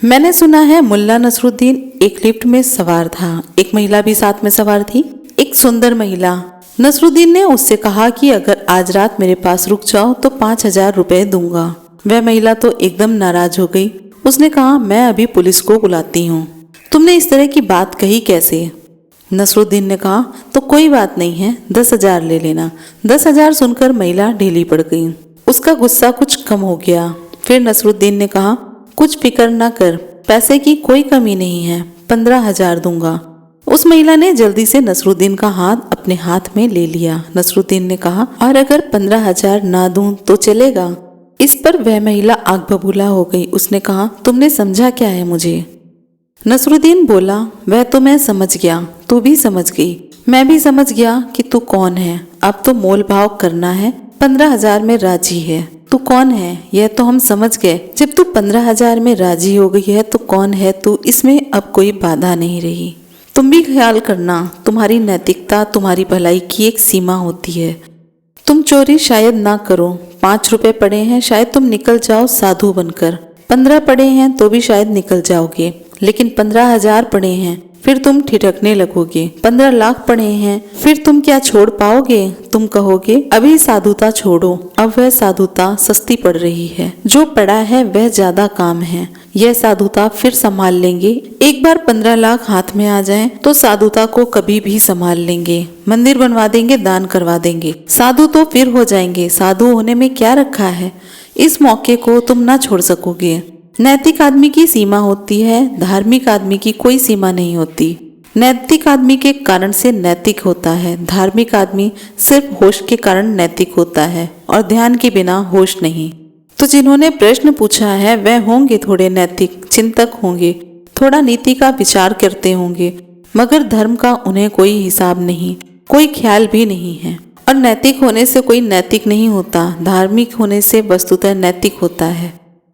मैंने सुना है मुल्ला नसरुद्दीन एक लिफ्ट में सवार था। एक महिला भी साथ में सवार थी, एक सुंदर महिला। नसरुद्दीन ने उससे कहा कि अगर आज रात मेरे पास रुक जाओ तो 5,000 रुपए दूंगा। वह महिला तो एकदम नाराज हो गई। उसने कहा, मैं अभी पुलिस को बुलाती हूँ। तुमने इस तरह की बात कही कैसे? नसरुद्दीन ने कहा, तो कोई बात नहीं है, 10,000 ले लेना। 10,000 सुनकर महिला ढीली पड़ गई। उसका गुस्सा कुछ कम हो गया। फिर नसरुद्दीन ने कहा, कुछ फिक्र न कर, पैसे की कोई कमी नहीं है, 15,000 दूंगा। उस महिला ने जल्दी से नसरुद्दीन का हाथ अपने हाथ में ले लिया। नसरुद्दीन ने कहा, और अगर 15,000 ना दूं तो चलेगा? इस पर वह महिला आग बबूला हो गई। उसने कहा, तुमने समझा क्या है मुझे? नसरुद्दीन बोला, वह तो मैं समझ गया, तू भी समझ गई, मैं भी समझ गया कि तू कौन है। अब तो मोल भाव करना है। 15,000 में राजी है। तू कौन है यह तो हम समझ गए। जब तू 15,000 में राजी हो गई है तो कौन है तू, इसमें अब कोई बाधा नहीं रही। तुम भी ख्याल करना, तुम्हारी नैतिकता, तुम्हारी भलाई की एक सीमा होती है। तुम चोरी शायद ना करो, 5 रुपए पड़े हैं, शायद तुम निकल जाओ साधु बनकर। 15 पड़े हैं तो भी शायद निकल जाओगे, लेकिन 15,000 पड़े हैं फिर तुम ठिठकने लगोगे। 15 लाख पड़े हैं फिर तुम क्या छोड़ पाओगे? तुम कहोगे, अभी साधुता छोड़ो। अब वह साधुता सस्ती पड़ रही है। जो पड़ा है वह ज्यादा काम है। यह साधुता फिर संभाल लेंगे। एक बार 15 लाख हाथ में आ जाएं तो साधुता को कभी भी संभाल लेंगे। मंदिर बनवा देंगे, दान करवा देंगे, साधु तो फिर हो जाएंगे। साधु होने में क्या रखा है? इस मौके को तुम ना छोड़ सकोगे। नैतिक आदमी की सीमा होती है, धार्मिक आदमी की कोई सीमा नहीं होती। नैतिक आदमी के कारण से नैतिक होता है, धार्मिक आदमी सिर्फ होश के कारण नैतिक होता है और ध्यान के बिना होश नहीं। तो जिन्होंने प्रश्न पूछा है वह होंगे थोड़े नैतिक चिंतक होंगे, थोड़ा नीति का विचार करते होंगे, मगर धर्म का उन्हें कोई हिसाब नहीं, कोई ख्याल भी नहीं है। और नैतिक होने से कोई नैतिक नहीं होता, धार्मिक होने से वस्तुतः नैतिक होता है।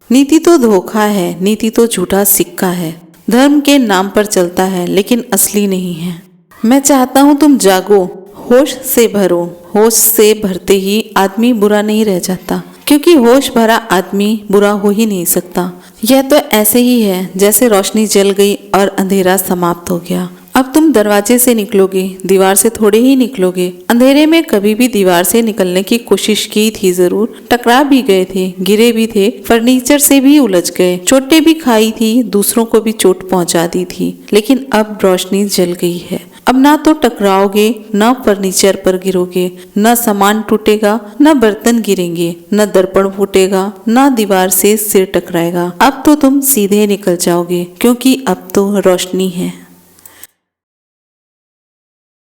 नीति तो धोखा है, नीति तो झूठा सिक्का है, धर्म के नाम पर चलता है लेकिन असली नहीं है। मैं चाहता हूँ तुम जागो, होश से भरो। होश से भरते ही आदमी बुरा नहीं रह जाता, क्योंकि होश भरा आदमी बुरा हो ही नहीं सकता। यह तो ऐसे ही है जैसे रोशनी जल गई और अंधेरा समाप्त हो गया। अब तुम दरवाजे से निकलोगे, दीवार से थोड़े ही निकलोगे। अंधेरे में कभी भी दीवार से निकलने की कोशिश की थी जरूर, टकरा भी गए थे, गिरे भी थे, फर्नीचर से भी उलझ गए, चोटें भी खाई थी, दूसरों को भी चोट पहुंचा दी थी, लेकिन अब रोशनी जल गई है। अब ना तो टकराओगे, न फर्नीचर पर गिरोगे, न सामान टूटेगा, न बर्तन गिरेंगे, न दर्पण फूटेगा, न दीवार से सिर टकराएगा। अब तो तुम सीधे निकल जाओगे, क्योंकि अब तो रोशनी है।